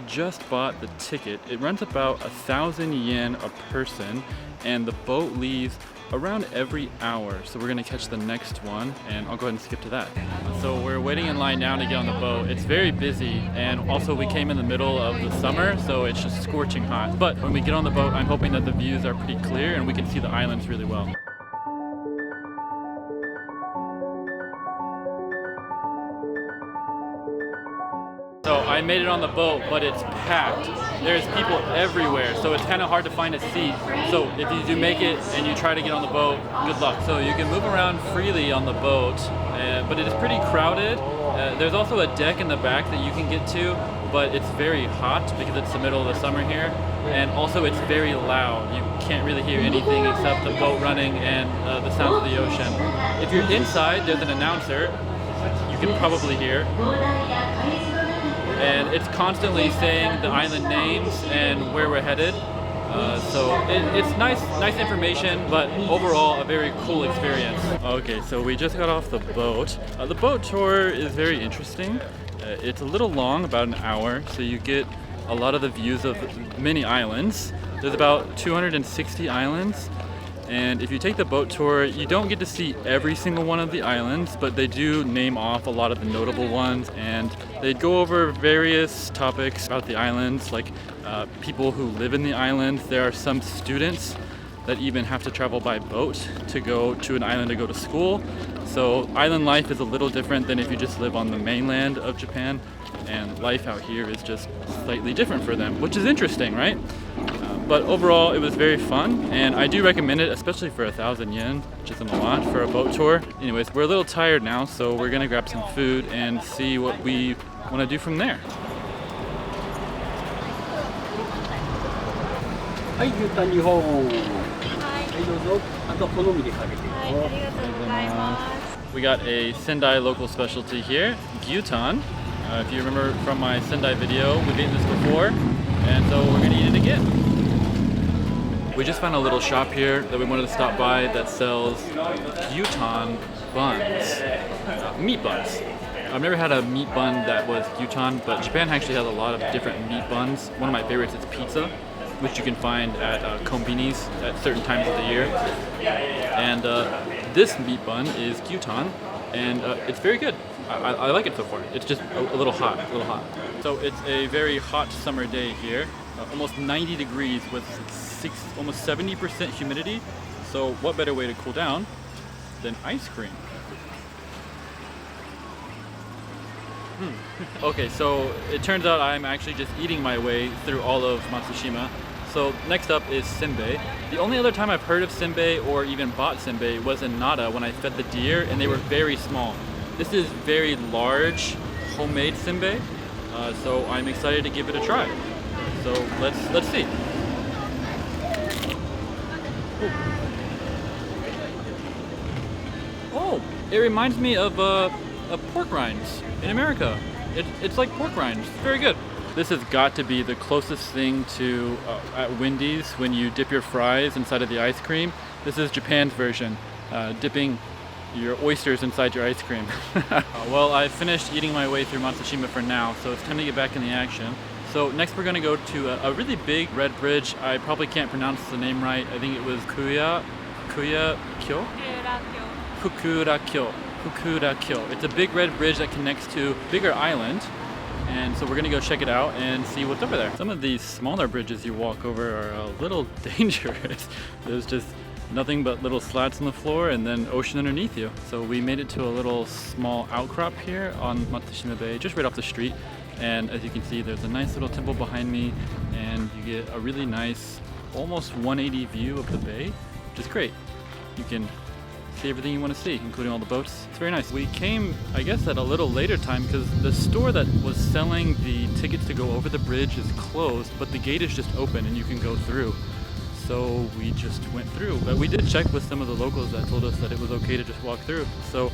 just bought the ticket. It runs about 1,000 yen a person, and the boat leaves around every hour. So we're gonna catch the next one, and I'll go ahead and skip to that. So we're waiting in line now to get on the boat. It's very busy, and also we came in the middle of the summer, so it's just scorching hot. But when we get on the boat, I'm hoping that the views are pretty clear and we can see the islands really well. So I made it on the boat, but it's packed. There's people everywhere, so it's kind of hard to find a seat. So if you do make it and you try to get on the boat, good luck. So you can move around freely on the boat, but it is pretty crowded. There's also a deck in the back that you can get to, but it's very hot because it's the middle of the summer here. And also it's very loud. You can't really hear anything except the boat running and the sounds of the ocean. If you're inside, there's an announcer you can probably hear. And it's constantly saying the island names and where we're headed. So it's nice information, but overall a very cool experience. Okay, so we just got off the boat. The boat tour is very interesting. It's a little long, about an hour, so you get a lot of the views of many islands. There's about 260 islands. And if you take the boat tour, you don't get to see every single one of the islands, but they do name off a lot of the notable ones, and they go over various topics about the islands, like people who live in the islands. There are some students that even have to travel by boat to go to an island to go to school. So island life is a little different than if you just live on the mainland of Japan, and life out here is just slightly different for them, which is interesting, right? But overall, it was very fun, and I do recommend it, especially for 1,000 yen, which isn't a lot for a boat tour. Anyways, we're a little tired now, so we're gonna grab some food and see what we want to do from there. We got a Sendai local specialty here, gyutan. If you remember from my Sendai video, we've eaten this before, and so we're gonna eat it again. We just found a little shop here that we wanted to stop by that sells gyutan buns, meat buns. I've never had a meat bun that was gyutan, but Japan actually has a lot of different meat buns. One of my favorites is pizza, which you can find at konbinis at certain times of the year. And this meat bun is gyutan, and it's very good. I like it so far. It's just a little hot, So it's a very hot summer day here, almost 90 degrees with almost 70% humidity. So what better way to cool down than ice cream? Okay, so it turns out I'm actually just eating my way through all of Matsushima. So next up is Sendai. The only other time I've heard of Sendai or even bought Sendai was in Nara when I fed the deer, and they were very small. This is very large homemade Sendai, so I'm excited to give it a try. So let's see. Oh, it reminds me of pork rinds in America. It's like pork rinds. It's very good. This has got to be the closest thing to at Wendy's when you dip your fries inside of the ice cream. This is Japan's version, dipping your oysters inside your ice cream. Well, I finished eating my way through Matsushima for now, so it's time to get back in the action. So next we're gonna go to a really big red bridge. I probably can't pronounce the name right. I think it was Fukuura Kyo. It's a big red bridge that connects to a bigger island. And so we're gonna go check it out and see what's over there. Some of these smaller bridges you walk over are a little dangerous. There's just nothing but little slats on the floor and then ocean underneath you. So we made it to a little small outcrop here on Matsushima Bay, just right off the street. And as you can see, there's a nice little temple behind me, and you get a really nice, almost 180 view of the bay, which is great. You can see everything you want to see, including all the boats. It's very nice. We came, I guess, at a little later time because the store that was selling the tickets to go over the bridge is closed, but the gate is just open and you can go through. So we just went through, but we did check with some of the locals that told us that it was okay to just walk through. So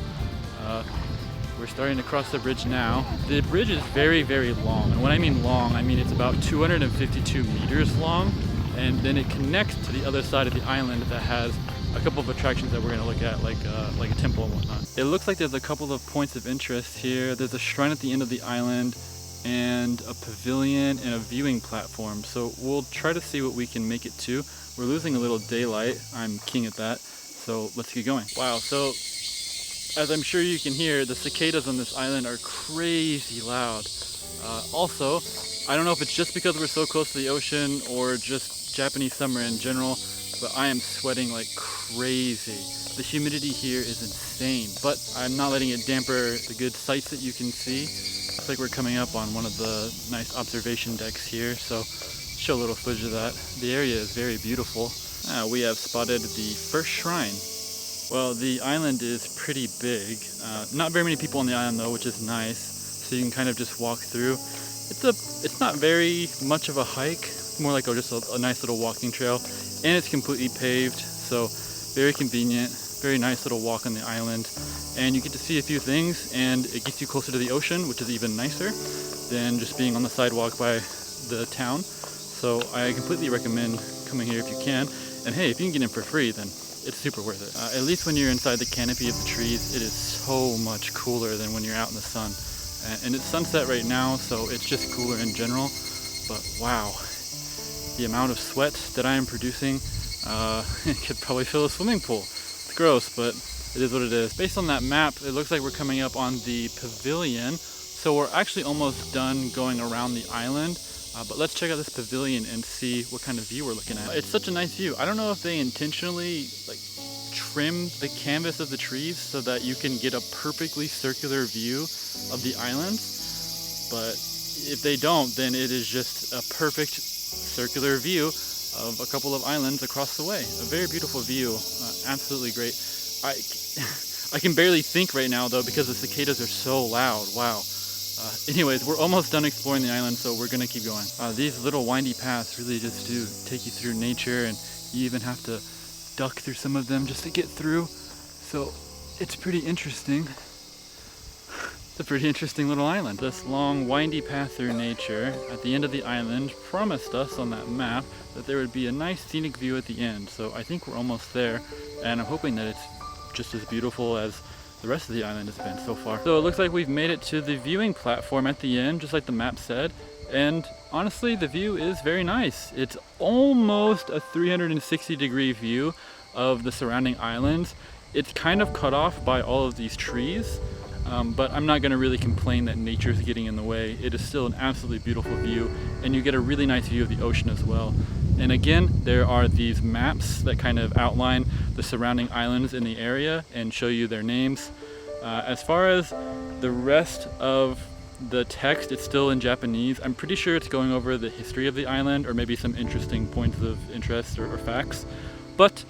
we're starting to cross the bridge now. The bridge is very, very long, and when I mean long, I mean it's about 252 meters long, and then it connects to the other side of the island that has a couple of attractions that we're going to look at, like a temple and whatnot. It looks like there's a couple of points of interest here. There's a shrine at the end of the island, and a pavilion and a viewing platform. So we'll try to see what we can make it to. We're losing a little daylight. I'm king at that. So let's get going. Wow, so as I'm sure you can hear, the cicadas on this island are crazy loud. Also, I don't know if it's just because we're so close to the ocean or just Japanese summer in general, but I am sweating like crazy. The humidity here is insane, but I'm not letting it damper the good sights that you can see. Looks like we're coming up on one of the nice observation decks here, so show a little footage of that. The area is very beautiful. We have spotted the first shrine. Well, the island is pretty big. Not very many people on the island though, which is nice. So you can kind of just walk through. It's not very much of a hike. It's more like just a nice little walking trail, and it's completely paved. So very convenient, very nice little walk on the island, and you get to see a few things, and it gets you closer to the ocean, which is even nicer than just being on the sidewalk by the town. So I completely recommend coming here if you can. And hey, if you can get in for free, then it's super worth it. At least when you're inside the canopy of the trees, it is so much cooler than when you're out in the sun. And it's sunset right now, so it's just cooler in general. But wow, the amount of sweat that I am producing, it could probably fill a swimming pool. It's gross, but it is what it is. Based on that map, it looks like we're coming up on the pavilion. So we're actually almost done going around the island. But let's check out this pavilion and see what kind of view we're looking at. It's such a nice view. I don't know if they intentionally trim the canvas of the trees so that you can get a perfectly circular view of the islands. But if they don't, then it is just a perfect circular view of a couple of islands across the way. A very beautiful view, absolutely great. I can barely think right now though because the cicadas are so loud. Wow. Anyways, we're almost done exploring the island, so we're gonna keep going. These little windy paths really just do take you through nature, and you even have to duck through some of them just to get through. So it's pretty interesting. It's a pretty interesting little island. This long windy path through nature at the end of the island promised us on that map that there would be a nice scenic view at the end. So I think we're almost there, and I'm hoping that it's just as beautiful as the rest of the island has been so far. So it looks like we've made it to the viewing platform at the end, just like the map said. And honestly, the view is very nice. It's almost a 360-degree view of the surrounding islands. It's kind of cut off by all of these trees, but I'm not gonna really complain that nature is getting in the way. It is still an absolutely beautiful view, and you get a really nice view of the ocean as well. And again, there are these maps that kind of outline the surrounding islands in the area and show you their names. As far as the rest of the text, it's still in Japanese. I'm pretty sure it's going over the history of the island or maybe some interesting points of interest or facts. But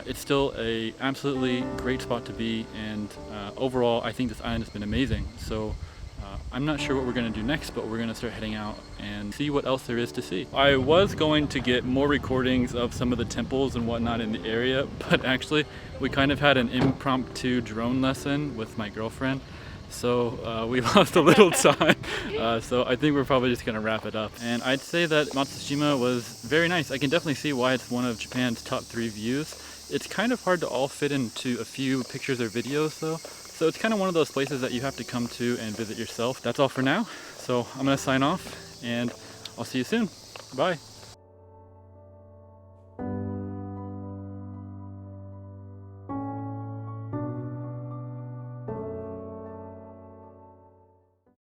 it's still a absolutely great spot to be, and overall I think this island has been amazing. So I'm not sure what we're going to do next, but we're going to start heading out and see what else there is to see. I was going to get more recordings of some of the temples and whatnot in the area, but actually we kind of had an impromptu drone lesson with my girlfriend, so we lost a little time. So I think we're probably just going to wrap it up. And I'd say that Matsushima was very nice. I can definitely see why it's one of Japan's top 3 views. It's kind of hard to all fit into a few pictures or videos though. So it's kind of one of those places that you have to come to and visit yourself. That's all for now. So I'm gonna sign off, and I'll see you soon. Bye.